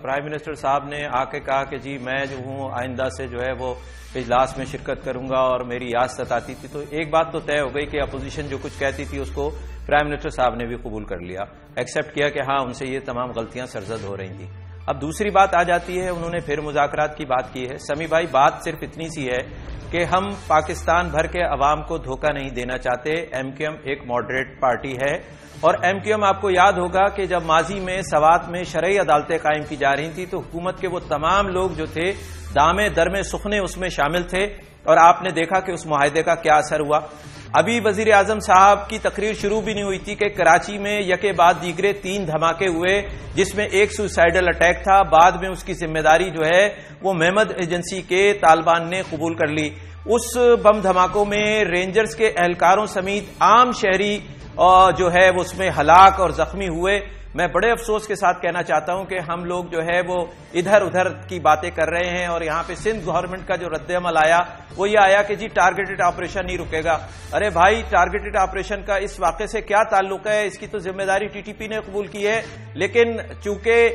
پرائم منسٹر صاحب نے آ کے کہا کہ جی میں جو ہوں آئندہ سے جو ہے وہ اجلاس میں شرکت کروں گا اور میری یاد ستاتی تھی، تو ایک بات تو طے ہو گئی کہ اپوزیشن جو کچھ کہتی تھی اس کو پرائم منسٹر صاحب نے بھی قبول کر لیا، ایکسیپٹ کیا کہ ہاں ان سے یہ تمام غلطیاں سرزد ہو رہی تھیں۔ اب دوسری بات آ جاتی ہے، انہوں نے پھر مذاکرات کی بات کی ہے۔ سمی بھائی بات صرف اتنی سی ہے کہ ہم پاکستان بھر کے عوام کو دھوکہ نہیں دینا چاہتے۔ ایم کیو ایم ایک ماڈریٹ پارٹی ہے، اور ایم کیو ایم آپ کو یاد ہوگا کہ جب ماضی میں سوات میں شرعی عدالتیں قائم کی جا رہی تھیں تو حکومت کے وہ تمام لوگ جو تھے دامے درمے سخنے اس میں شامل تھے، اور آپ نے دیکھا کہ اس معاہدے کا کیا اثر ہوا۔ ابھی وزیر اعظم صاحب کی تقریر شروع بھی نہیں ہوئی تھی کہ کراچی میں یکے بعد دیگرے 3 دھماکے ہوئے، جس میں ایک سوسائیڈل اٹیک تھا، بعد میں اس کی ذمہ داری جو ہے وہ محمد ایجنسی کے طالبان نے قبول کر لی۔ اس بم دھماکوں میں رینجرز کے اہلکاروں سمیت عام شہری جو ہے وہ اس میں ہلاک اور زخمی ہوئے۔ میں بڑے افسوس کے ساتھ کہنا چاہتا ہوں کہ ہم لوگ جو ہے وہ ادھر ادھر کی باتیں کر رہے ہیں، اور یہاں پہ سندھ گورنمنٹ کا جو رد عمل آیا وہ یہ آیا کہ جی ٹارگیٹڈ آپریشن نہیں رکے گا۔ ارے بھائی، ٹارگیٹڈ آپریشن کا اس واقعے سے کیا تعلق ہے؟ اس کی تو ذمہ داری ٹی ٹی پی نے قبول کی ہے، لیکن چونکہ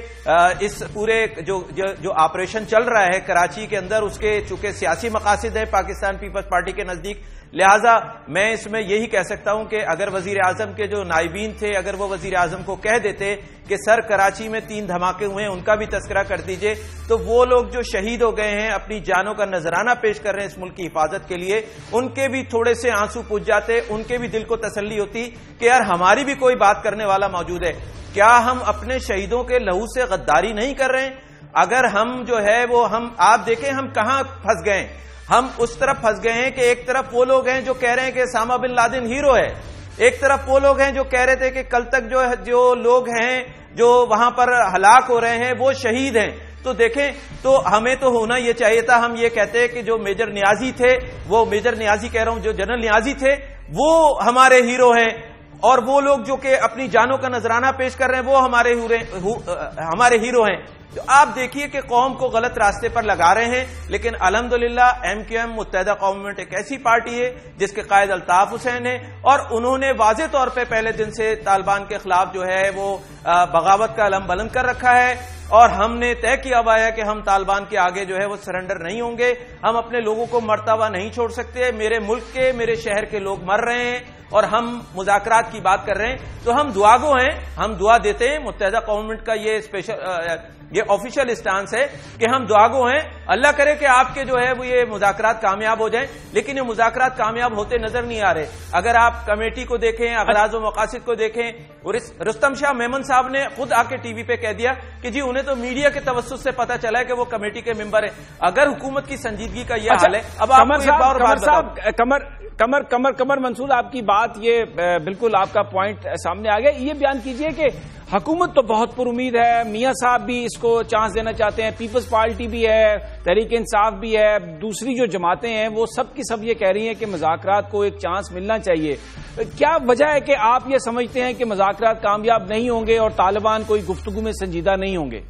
اس پورے جو آپریشن چل رہا ہے کراچی کے اندر، اس کے چونکہ سیاسی مقاصد ہیں پاکستان پیپلز پارٹی کے نزدیک، لہٰذا میں اس میں یہی کہہ سکتا ہوں کہ اگر وزیر اعظم کے جو نائبین تھے اگر وہ وزیر اعظم کو کہہ دیتے کہ سر کراچی میں 3 دھماکے ہوئے ہیں، ان کا بھی تذکرہ کر دیجئے، تو وہ لوگ جو شہید ہو گئے ہیں، اپنی جانوں کا نذرانہ پیش کر رہے ہیں اس ملک کی حفاظت کے لیے، ان کے بھی تھوڑے سے آنسو پوچھ جاتے، ان کے بھی دل کو تسلی ہوتی کہ یار ہماری بھی کوئی بات کرنے والا موجود ہے۔ کیا ہم اپنے شہیدوں کے لہو سے غداری نہیں کر رہے ہیں؟ اگر ہم جو ہے وہ آپ دیکھیں ہم کہاں پھنس گئے ہیں، ہم اس طرف پھنس گئے ہیں کہ ایک طرف وہ لوگ ہیں جو کہہ رہے ہیں کہ اسامہ بن لادن ہیرو ہے، ایک طرف وہ لوگ ہیں جو کہہ رہے تھے کہ کل تک جو لوگ ہیں جو وہاں پر ہلاک ہو رہے ہیں وہ شہید ہیں۔ تو دیکھیں، تو ہمیں تو ہونا یہ چاہیے تھا، ہم یہ کہتے کہ جو میجر نیازی تھے، وہ میجر نیازی کہہ رہا ہوں، جو جنرل نیازی تھے وہ ہمارے ہیرو ہیں، اور وہ لوگ جو کہ اپنی جانوں کا نذرانہ پیش کر رہے ہیں وہ ہمارے ہیرو ہیں۔ تو آپ دیکھیے کہ قوم کو غلط راستے پر لگا رہے ہیں. لیکن الحمدللہ MQM متحدہ قومی موومنٹ ایک ایسی پارٹی ہے جس کے قائد الطاف حسین ہے، اور انہوں نے واضح طور پہ پہلے دن سے طالبان کے خلاف جو ہے وہ بغاوت کا علم بلند کر رکھا ہے، اور ہم نے طے کیا ہوا ہے کہ ہم طالبان کے آگے جو ہے وہ سرنڈر نہیں ہوں گے. ہم اپنے لوگوں کو مرتا ہوا نہیں چھوڑ سکتے. میرے ملک کے، میرے شہر کے لوگ مر رہے ہیں اور ہم مذاکرات کی بات کر رہے ہیں، تو ہم دعا گو ہیں، ہم دعا دیتے ہیں. متحدہ قومی موومنٹ کا یہ آفیشیل اسٹانس ہے کہ ہم دعا گو ہیں. اللہ کرے کہ آپ کے جو ہے وہ یہ مذاکرات کامیاب ہو جائیں، لیکن یہ مذاکرات کامیاب ہوتے نظر نہیں آ رہے. اگر آپ کمیٹی کو دیکھیں، اغراض و مقاصد کو دیکھیں، رستم شاہ میمن صاحب نے خود آ کے ٹی وی پہ کہہ دیا کہ جی انہیں تو میڈیا کے توسط سے پتا چلا ہے کہ وہ کمیٹی کے ممبر ہیں. اگر حکومت کی سنجیدگی کا یہ حال ہے، اب آپ قمر منصور، آپ کی بات یہ بالکل آپ کا پوائنٹ سامنے آ گیا. یہ بیان کیجئے کہ حکومت تو بہت پر امید ہے، میاں صاحب بھی اس کو چانس دینا چاہتے ہیں، پیپلز پارٹی بھی ہے، تحریک انصاف بھی ہے، دوسری جو جماعتیں ہیں وہ سب کی سب یہ کہہ رہی ہیں کہ مذاکرات کو ایک چانس ملنا چاہیے. کیا وجہ ہے کہ آپ یہ سمجھتے ہیں کہ مذاکرات کامیاب نہیں ہوں گے اور طالبان کوئی گفتگو میں سنجیدہ نہیں ہوں گے؟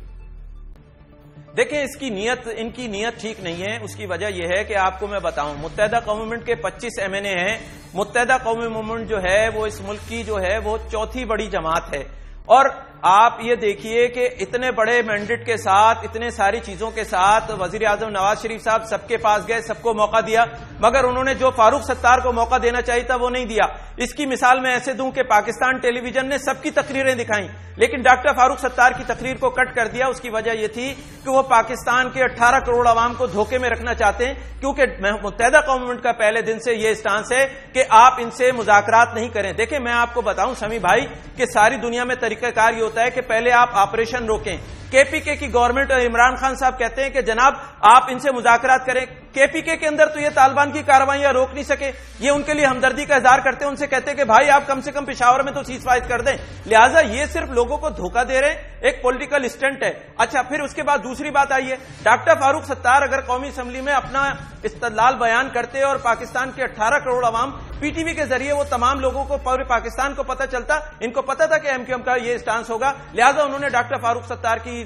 دیکھیں، ان کی نیت ٹھیک نہیں ہے. اس کی وجہ یہ ہے کہ آپ کو میں بتاؤں، متحدہ قومی موومنٹ کے 25 MNA ہیں. متحدہ قومی موومنٹ جو ہے وہ اس ملک کی جو ہے وہ چوتھی بڑی جماعت ہے، اور آپ یہ دیکھیے کہ اتنے بڑے مینڈیٹ کے ساتھ، اتنے ساری چیزوں کے ساتھ وزیر اعظم نواز شریف صاحب سب کے پاس گئے، سب کو موقع دیا، مگر انہوں نے جو فاروق ستار کو موقع دینا چاہیے تھا وہ نہیں دیا. اس کی مثال میں ایسے دوں کہ پاکستان ٹیلی ویژن نے سب کی تقریریں دکھائیں، لیکن ڈاکٹر فاروق ستار کی تقریر کو کٹ کر دیا. اس کی وجہ یہ تھی کہ وہ پاکستان کے 18 کروڑ عوام کو دھوکے میں رکھنا چاہتے ہیں، کیونکہ متحدہ قومی موومنٹ کا پہلے دن سے یہ اسٹانس ہے کہ آپ ان سے مذاکرات نہیں کریں. دیکھیں، میں آپ کو بتاؤں سمی بھائی کہ ساری دنیا میں طریقہ کار یہ ہوتا ہے کہ پہلے آپ آپریشن روکیں. KPK کی گورنمنٹ اور عمران خان صاحب کہتے ہیں کہ جناب آپ ان سے مذاکرات کریں. KPK کے اندر تو یہ طالبان کی کارروائیاں روک نہیں سکے، یہ ان کے لیے ہمدردی کا اظہار کرتے ہیں، ان سے کہتے ہیں کہ بھائی آپ کم سے کم پشاور میں تو سیز فائر کر دیں. لہٰذا یہ صرف لوگوں کو دھوکہ دے رہے ہیں، ایک پولیٹیکل اسٹنٹ ہے. اچھا، پھر اس کے بعد دوسری بات آئی ہے، ڈاکٹر فاروق ستار اگر قومی اسمبلی میں اپنا استدلال بیان کرتے اور پاکستان کے 18 کروڑ عوام PTV کے ذریعے وہ تمام لوگوں کو پورے پاکستان کو پتہ چلتا، ان کو پتہ تھا کہ MQM کا یہ اسٹانس ہوگا. لہٰذا انہوں نے ڈاکٹر فاروق ستار کی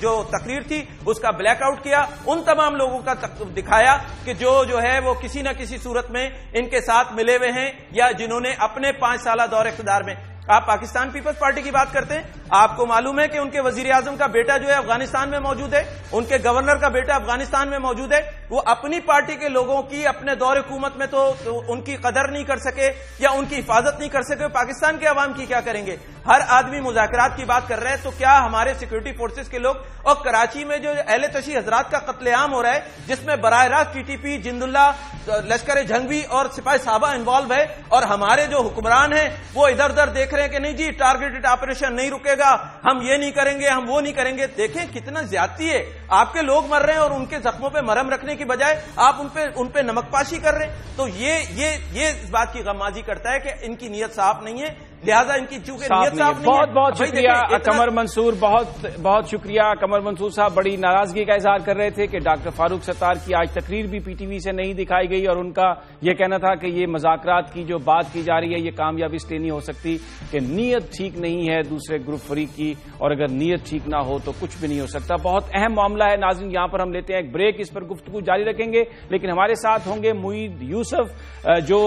جو تقریر تھی اس کا بلیک آؤٹ کیا، ان تمام لوگوں کا دکھایا کہ جو ہے وہ کسی نہ کسی صورت میں ان کے ساتھ ملے ہوئے ہیں، یا جنہوں نے اپنے 5 سالہ دور اقتدار میں. آپ پاکستان پیپلز پارٹی کی بات کرتے ہیں، آپ کو معلوم ہے کہ ان کے وزیر اعظم کا بیٹا جو ہے افغانستان میں موجود ہے، ان کے گورنر کا بیٹا افغانستان میں موجود ہے. وہ اپنی پارٹی کے لوگوں کی اپنے دور حکومت میں تو ان کی قدر نہیں کر سکے یا ان کی حفاظت نہیں کر سکے، پاکستان کے عوام کی کیا کریں گے؟ ہر آدمی مذاکرات کی بات کر رہے ہیں، تو کیا ہمارے سیکورٹی فورسز کے لوگ، اور کراچی میں جو اہل تشیع حضرات کا قتل عام ہو رہا ہے جس میں براہ راست TTP، جند اللہ، لشکر جھنگوی اور سپاہی صحابہ انوالو ہے، اور ہمارے جو حکمران ہیں وہ ادھر ادھر دیکھ رہے ہیں کہ نہیں جی ٹارگیٹڈ آپریشن نہیں رکے گا، ہم یہ نہیں کریں گے، ہم وہ نہیں کریں گے. دیکھیں کتنا زیادتی ہے، آپ کے لوگ مر رہے ہیں اور ان کے زخموں پہ مرہم رکھنے کی بجائے آپ ان پہ نمک پاشی کر رہے ہیں. تو یہ اس بات کی غمازی کرتا ہے کہ ان کی نیت صاف نہیں ہے، لہٰذا ان کی چونکہ نیت صاف نہیں ہے. بہت بہت شکریہ قمر منصور، بہت شکریہ قمر منصور صاحب. بڑی ناراضگی کا اظہار کر رہے تھے کہ ڈاکٹر فاروق ستار کی آج تقریر بھی PTV سے نہیں دکھائی گئی، اور ان کا یہ کہنا تھا کہ یہ مذاکرات کی جو بات کی جا رہی ہے یہ کامیاب اس لیے نہیں ہو سکتی کہ نیت ٹھیک نہیں ہے دوسرے گروپ فریق کی، اور اگر نیت ٹھیک نہ ہو تو کچھ بھی نہیں ہو سکتا. بہت اہم معاملہ ہے. ناظرین، یہاں پر ہم لیتے ہیں ایک بریک، اس پر گفتگو جاری رکھیں گے، لیکن ہمارے ساتھ ہوں گے معید یوسف جو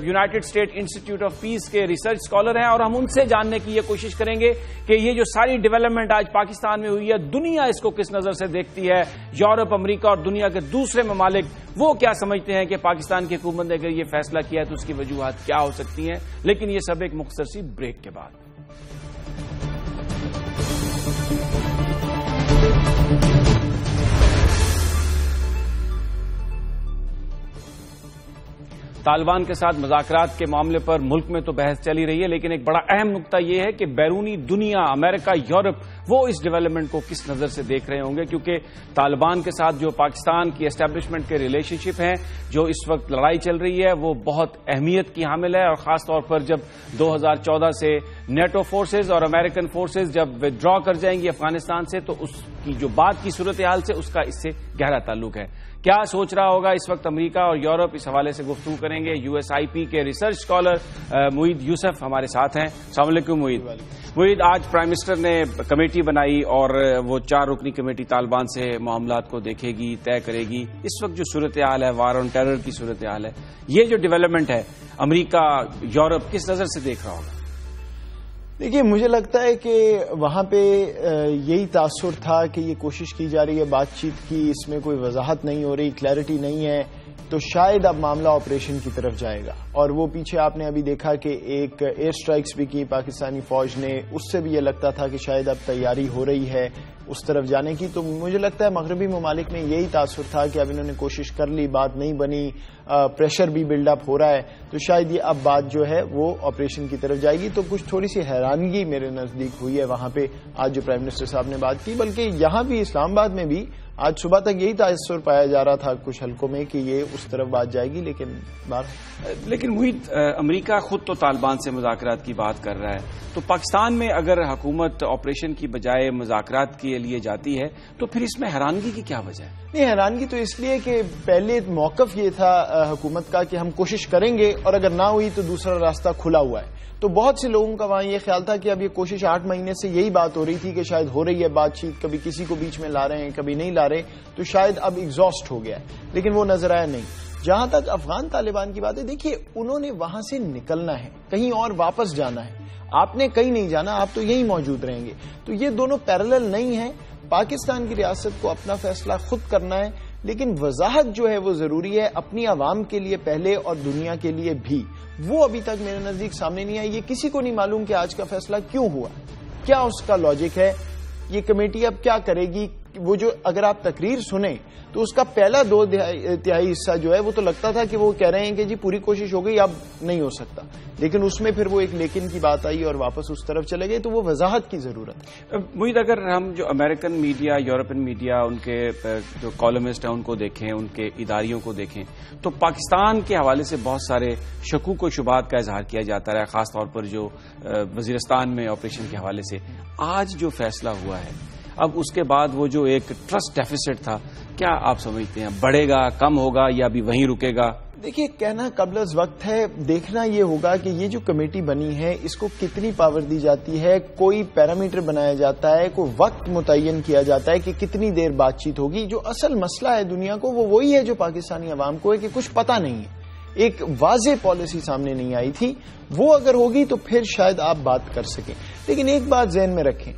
United state institute of peace کے ریسرچ اسکالر ہیں، اور ہم ان سے جاننے کی یہ کوشش کریں گے کہ یہ جو ساری ڈیولپمنٹ آج پاکستان میں ہوئی ہے، دنیا اس کو کس نظر سے دیکھتی ہے، یورپ، امریکہ اور دنیا کے دوسرے ممالک وہ کیا سمجھتے ہیں کہ پاکستان کی حکومت نے اگر یہ فیصلہ کیا ہے تو اس کی وجوہات کیا ہو سکتی ہیں. لیکن یہ سب ایک مختصر سی بریک کے بعد. طالبان کے ساتھ مذاکرات کے معاملے پر ملک میں تو بحث چلی رہی ہے، لیکن ایک بڑا اہم نقطہ یہ ہے کہ بیرونی دنیا، امریکہ، یورپ، وہ اس ڈیولپمنٹ کو کس نظر سے دیکھ رہے ہوں گے، کیونکہ طالبان کے ساتھ جو پاکستان کی اسٹیبلشمنٹ کے ریلیشن شپ ہیں، جو اس وقت لڑائی چل رہی ہے، وہ بہت اہمیت کی حامل ہے. اور خاص طور پر جب 2014 سے نیٹو فورسز اور امریکن فورسز جب ودرا کر جائیں گی افغانستان سے، تو اس کی جو بات کی صورتحال سے اس کا اس سے گہرا تعلق ہے. کیا سوچ رہا ہوگا اس وقت امریکہ اور یورپ، اس حوالے سے گفتگو کریں گے. USIP کے ریسرچ اسکالر معید یوسف ہمارے ساتھ ہیں. السلام علیکم معید. آج پرائم منسٹر نے کمیٹی کمیٹی بنائی اور وہ 4 رکنی کمیٹی طالبان سے معاملات کو دیکھے گی، طے کرے گی. اس وقت جو صورتحال ہے، وار آن ٹیرر کی صورتحال ہے، یہ جو ڈیولپمنٹ ہے امریکہ یورپ کس نظر سے دیکھ رہا ہوگا؟ دیکھیے، مجھے لگتا ہے کہ وہاں پہ یہی تاثر تھا کہ یہ کوشش کی جا رہی ہے بات چیت کی، اس میں کوئی وضاحت نہیں ہو رہی، کلیئرٹی نہیں ہے، تو شاید اب معاملہ آپریشن کی طرف جائے گا. اور وہ پیچھے آپ نے ابھی دیکھا کہ ایک ایئر سٹرائکس بھی کی پاکستانی فوج نے، اس سے بھی یہ لگتا تھا کہ شاید اب تیاری ہو رہی ہے اس طرف جانے کی. تو مجھے لگتا ہے مغربی ممالک میں یہی تاثر تھا کہ اب انہوں نے کوشش کر لی، بات نہیں بنی، پریشر بھی بلڈ اپ ہو رہا ہے، تو شاید یہ اب بات جو ہے وہ آپریشن کی طرف جائے گی. تو کچھ تھوڑی سی حیرانگی میرے نزدیک ہوئی ہے وہاں پہ آج جو پرائم منسٹر صاحب نے بات کی، بلکہ یہاں بھی اسلام آباد میں بھی آج صبح تک یہی تاثر پایا جا رہا تھا کچھ حلقوں میں کہ یہ اس طرف بات جائے گی. لیکن محیط، امریکہ خود تو طالبان سے مذاکرات کی بات کر رہا ہے، تو پاکستان میں اگر حکومت آپریشن کی بجائے مذاکرات کے لیے جاتی ہے تو پھر اس میں حیرانگی کی کیا وجہ ہے؟ نہیں، حیرانگی تو اس لیے کہ پہلے موقف یہ تھا حکومت کا کہ ہم کوشش کریں گے اور اگر نہ ہوئی تو دوسرا راستہ کھلا ہوا ہے. تو بہت سے لوگوں کا وہاں یہ خیال تھا کہ اب یہ کوشش 8 مہینے سے یہی بات ہو رہی تھی کہ شاید ہو رہی ہے بات چیت، کبھی کسی کو بیچ میں لا رہے ہیں، کبھی نہیں لا رہے، تو شاید اب ایگزاسٹ ہو گیا ہے، لیکن وہ نظر آیا نہیں. جہاں تک افغان طالبان کی بات ہے، دیکھیے انہوں نے وہاں سے نکلنا ہے، کہیں اور واپس جانا ہے. آپ نے کہیں نہیں جانا، آپ تو یہیں موجود رہیں گے. تو یہ دونوں پیرالل نہیں ہیں. پاکستان کی ریاست کو اپنا فیصلہ خود کرنا ہے، لیکن وضاحت جو ہے وہ ضروری ہے اپنی عوام کے لیے پہلے اور دنیا کے لیے بھی. وہ ابھی تک میرے نزدیک سامنے نہیں آئی. یہ کسی کو نہیں معلوم کہ آج کا فیصلہ کیوں ہوا، کیا اس کا لاجک ہے، یہ کمیٹی اب کیا کرے گی. وہ جو اگر آپ تقریر سنیں تو اس کا پہلا 2 تہائی حصہ جو ہے وہ تو لگتا تھا کہ وہ کہہ رہے ہیں کہ جی پوری کوشش ہو گئی، اب نہیں ہو سکتا، لیکن اس میں پھر وہ ایک لیکن کی بات آئی اور واپس اس طرف چلے گئے. تو وہ وضاحت کی ضرورت ہے. محیط، اگر ہم جو امریکن میڈیا، یورپین میڈیا، ان کے جو کالمسٹ ہیں ان کو دیکھیں، ان کے اداریوں کو دیکھیں، تو پاکستان کے حوالے سے بہت سارے شکوک و شبہات کا اظہار کیا جاتا رہا، خاص طور پر جو وزیرستان میں آپریشن کے حوالے سے. آج جو فیصلہ ہوا ہے، اب اس کے بعد وہ جو ایک ٹرسٹ ڈیفیسٹ تھا، کیا آپ سمجھتے ہیں بڑھے گا، کم ہوگا یا ابھی وہیں رکے گا؟ دیکھیے، کہنا قبل از وقت ہے. دیکھنا یہ ہوگا کہ یہ جو کمیٹی بنی ہے اس کو کتنی پاور دی جاتی ہے، کوئی پیرامیٹر بنایا جاتا ہے، کوئی وقت متعین کیا جاتا ہے کہ کتنی دیر بات چیت ہوگی. جو اصل مسئلہ ہے دنیا کو وہ وہی ہے جو پاکستانی عوام کو ہے کہ کچھ پتہ نہیں ہے، ایک واضح پالیسی سامنے نہیں آئی تھی. وہ اگر ہوگی تو پھر شاید آپ بات کر سکیں. لیکن ایک بات ذہن میں رکھیں،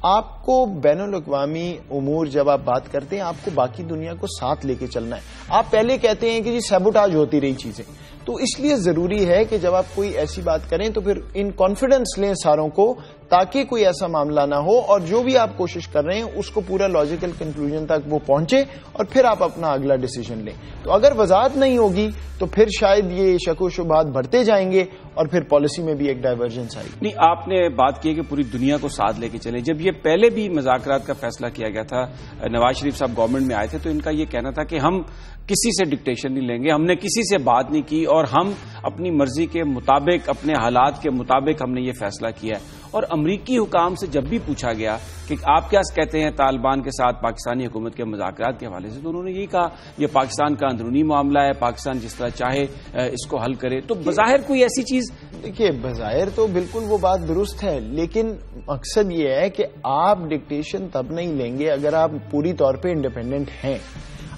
آپ کو بین الاقوامی امور جب آپ بات کرتے ہیں آپ کو باقی دنیا کو ساتھ لے کے چلنا ہے. آپ پہلے کہتے ہیں کہ جی سیبوٹاج ہوتی رہی چیزیں، تو اس لیے ضروری ہے کہ جب آپ کوئی ایسی بات کریں تو پھر ان کانفیڈنس لیں ساروں کو، تاکہ کوئی ایسا معاملہ نہ ہو اور جو بھی آپ کوشش کر رہے ہیں اس کو پورا لاجیکل کنکلوژن تک وہ پہنچے اور پھر آپ اپنا اگلا ڈیسیژن لیں. تو اگر وضاحت نہیں ہوگی تو پھر شاید یہ شک و شبہات بڑھتے جائیں گے اور پھر پالیسی میں بھی ایک ڈائیورجنس آئے گی. نہیں، آپ نے بات کی کہ پوری دنیا کو ساتھ لے کے چلیں. جب یہ پہلے بھی مذاکرات کا فیصلہ کیا گیا تھا، نواز شریف صاحب گورنمنٹ میں آئے تھے، تو ان کا یہ کہنا تھا کہ ہم کسی سے ڈکٹیشن نہیں لیں گے، ہم نے کسی سے بات نہیں کی اور ہم اپنی مرضی کے مطابق، اپنے حالات کے مطابق ہم نے یہ فیصلہ کیا ہے. اور امریکی حکام سے جب بھی پوچھا گیا کہ آپ کیا کہتے ہیں طالبان کے ساتھ پاکستانی حکومت کے مذاکرات کے حوالے سے، تو انہوں نے یہی کہا یہ پاکستان کا اندرونی معاملہ ہے، پاکستان جس طرح چاہے اس کو حل کرے. تو بظاہر کوئی ایسی چیز، دیکھیے بظاہر تو بالکل وہ بات درست ہے، لیکن مقصد یہ ہے کہ آپ ڈکٹیشن تب نہیں لیں گے اگر آپ پوری طور پہ انڈیپینڈنٹ ہیں.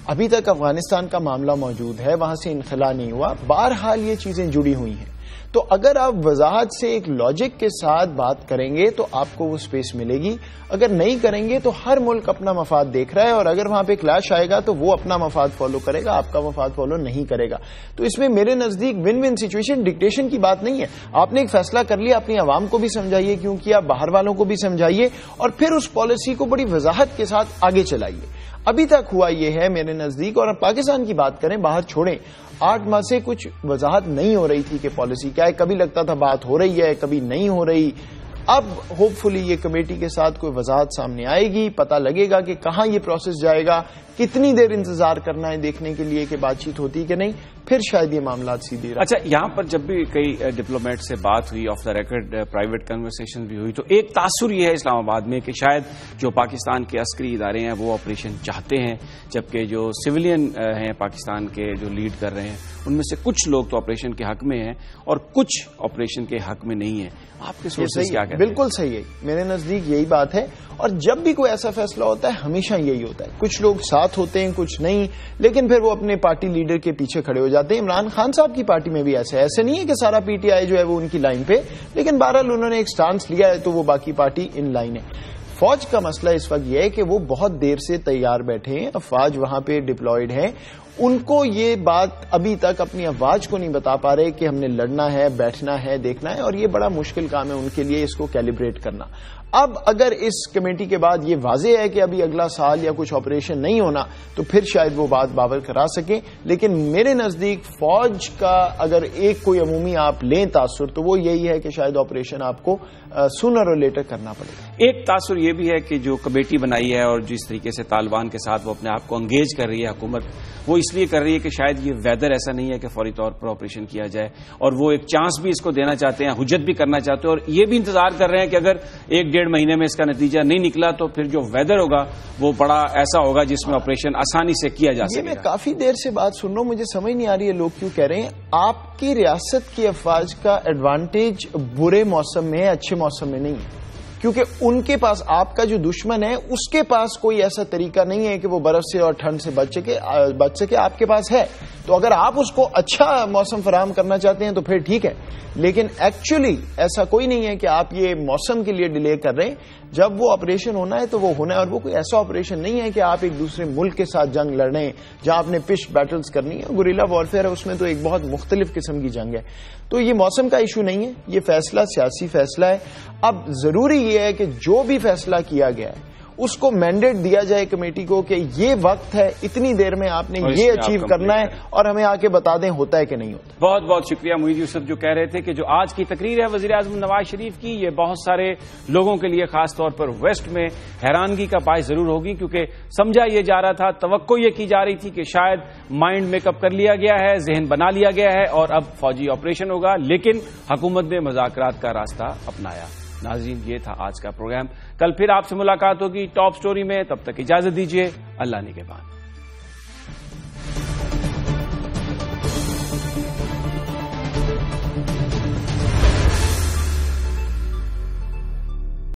ابھی تک افغانستان کا معاملہ موجود ہے، وہاں سے انخلا نہیں ہوا، بہرحال یہ چیزیں جڑی ہوئی ہیں. تو اگر آپ وضاحت سے ایک لاجک کے ساتھ بات کریں گے تو آپ کو وہ سپیس ملے گی. اگر نہیں کریں گے تو ہر ملک اپنا مفاد دیکھ رہا ہے اور اگر وہاں پہ کلیش آئے گا تو وہ اپنا مفاد فالو کرے گا، آپ کا مفاد فالو نہیں کرے گا. تو اس میں میرے نزدیک ون ون سچویشن، ڈکٹیشن کی بات نہیں ہے. آپ نے ایک فیصلہ کر لیا، اپنی عوام کو بھی سمجھائیے کیونکہ آپ باہر والوں کو بھی سمجھائیے اور پھر اس پالیسی کو بڑی وضاحت کے ساتھ آگے چلائیے. ابھی تک ہوا یہ ہے میرے نزدیک، اور پاکستان کی بات کریں، باہر چھوڑیں، 8 ماہ سے کچھ وضاحت نہیں ہو رہی تھی کہ پالیسی کیا ہے. کبھی لگتا تھا بات ہو رہی ہے، کبھی نہیں ہو رہی. اب ہوپ فلی یہ کمیٹی کے ساتھ کوئی وضاحت سامنے آئے گی، پتہ لگے گا کہ کہاں یہ پروسیس جائے گا، کتنی دیر انتظار کرنا ہے دیکھنے کے لیے کہ بات چیت ہوتی کہ نہیں, پھر شاید یہ معاملات سیدھی رہے. اچھا, یہاں پر جب بھی کئی ڈپلومیٹ سے بات ہوئی, of the record private conversation بھی ہوئی, تو ایک تاثر یہ ہے اسلام آباد میں کہ شاید جو پاکستان کے عسکری ادارے ہیں وہ آپریشن چاہتے ہیں, جبکہ جو سویلین ہیں پاکستان کے جو لیڈ کر رہے ہیں ان میں سے کچھ لوگ تو آپریشن کے حق میں ہیں اور کچھ آپریشن کے حق میں نہیں ہیں. آپ کے سورسز کیا کہتے ہیں؟ بالکل صحیح ہے, میرے نزدیک یہی بات ہے. اور جب بھی کوئی ایسا فیصلہ ہوتا ہے ہمیشہ یہی ہوتا ہے, کچھ لوگ ساتھ ہوتے ہیں کچھ نہیں, لیکن پھر وہ اپنے پارٹی لیڈر کے پیچھے کھڑے ہو جاتے ہیں. عمران خان صاحب کی پارٹی میں بھی ایسے نہیں ہے کہ سارا پی ٹی آئی جو ہے وہ ان کی لائن پہ, لیکن بہرحال انہوں نے ایک سٹانس لیا ہے تو وہ باقی پارٹی ان لائن ہے. فوج کا مسئلہ اس وقت یہ ہے کہ وہ بہت دیر سے تیار بیٹھے ہیں, افواج وہاں پہ ڈپلائیڈ ہیں, ان کو یہ بات ابھی تک اپنی افواج کو نہیں بتا پا رہے کہ ہم نے لڑنا ہے, بیٹھنا ہے, دیکھنا ہے, اور یہ بڑا مشکل کام ہے ان کے لیے اس کو کیلیبریٹ کرنا. اب اگر اس کمیٹی کے بعد یہ واضح ہے کہ ابھی اگلا سال یا کچھ آپریشن نہیں ہونا تو پھر شاید وہ بات باور کرا سکیں, لیکن میرے نزدیک فوج کا اگر ایک کوئی عمومی آپ لیں تاثر تو وہ یہی ہے کہ شاید آپریشن آپ کو سونر اور لیٹر کرنا پڑے گا. ایک تاثر یہ بھی ہے کہ جو کمیٹی بنائی ہے اور جس طریقے سے طالبان کے ساتھ وہ اپنے آپ کو انگیج کر رہی ہے حکومت, وہ اس لیے کر رہی ہے کہ شاید یہ ویدر ایسا نہیں ہے کہ فوری طور پر آپریشن کیا جائے, اور وہ ایک چانس بھی اس کو دینا چاہتے ہیں, حجت بھی کرنا چاہتے ہیں, اور یہ بھی انتظار کر رہے ہیں کہ اگر 1-1.5 مہینے میں اس کا نتیجہ نہیں نکلا تو پھر جو ویدر ہوگا وہ بڑا ایسا ہوگا جس میں آپریشن آسانی سے کیا جا سکے. میں کافی دیر سے بات سن رہا ہوں, مجھے سمجھ نہیں آ رہی ہے لوگ کیوں کہہ رہے ہیں آپ کی ریاست کی افواج کا ایڈوانٹیج برے موسم میں ہے, اچھے موسم میں نہیں ہے, کیونکہ ان کے پاس آپ کا جو دشمن ہے اس کے پاس کوئی ایسا طریقہ نہیں ہے کہ وہ برف سے اور ٹھنڈ سے بچ سکے, آپ کے پاس ہے. تو اگر آپ اس کو اچھا موسم فراہم کرنا چاہتے ہیں تو پھر ٹھیک ہے, لیکن ایکچولی ایسا کوئی نہیں ہے کہ آپ یہ موسم کے لیے ڈیلے کر رہے ہیں. جب وہ آپریشن ہونا ہے تو وہ ہونا ہے, اور وہ کوئی ایسا آپریشن نہیں ہے کہ آپ ایک دوسرے ملک کے ساتھ جنگ لڑ رہے ہیں جہاں آپ نے پش بیٹلز کرنی ہے. گوریلا وارفیئر ہے, اس میں تو ایک بہت مختلف قسم کی جنگ ہے. تو یہ موسم کا ایشو نہیں ہے, یہ فیصلہ سیاسی فیصلہ ہے. اب ضروری یہ ہے کہ جو بھی فیصلہ کیا گیا ہے اس کو مینڈیٹ دیا جائے کمیٹی کو کہ یہ وقت ہے, اتنی دیر میں آپ نے یہ اچیو کرنا ہے, اور ہمیں آ کے بتا دیں ہوتا ہے کہ نہیں ہوتا. بہت بہت شکریہ محیط یوسف, جو کہہ رہے تھے کہ جو آج کی تقریر ہے وزیر اعظم نواز شریف کی, یہ بہت سارے لوگوں کے لیے خاص طور پر ویسٹ میں حیرانگی کا باعث ضرور ہوگی, کیونکہ سمجھا یہ جا رہا تھا, توقع یہ کی جا رہی تھی کہ شاید مائنڈ میک اپ کر لیا گیا ہے, ذہن بنا لیا گیا ہے اور اب فوجی آپریشن ہوگا, لیکن حکومت نے مذاکرات کا راستہ اپنایا. ناظرین, یہ تھا آج کا پروگرام. کل پھر آپ سے ملاقات ہوگی ٹاپ سٹوری میں, تب تک اجازت دیجیے. اللہ نگہبان.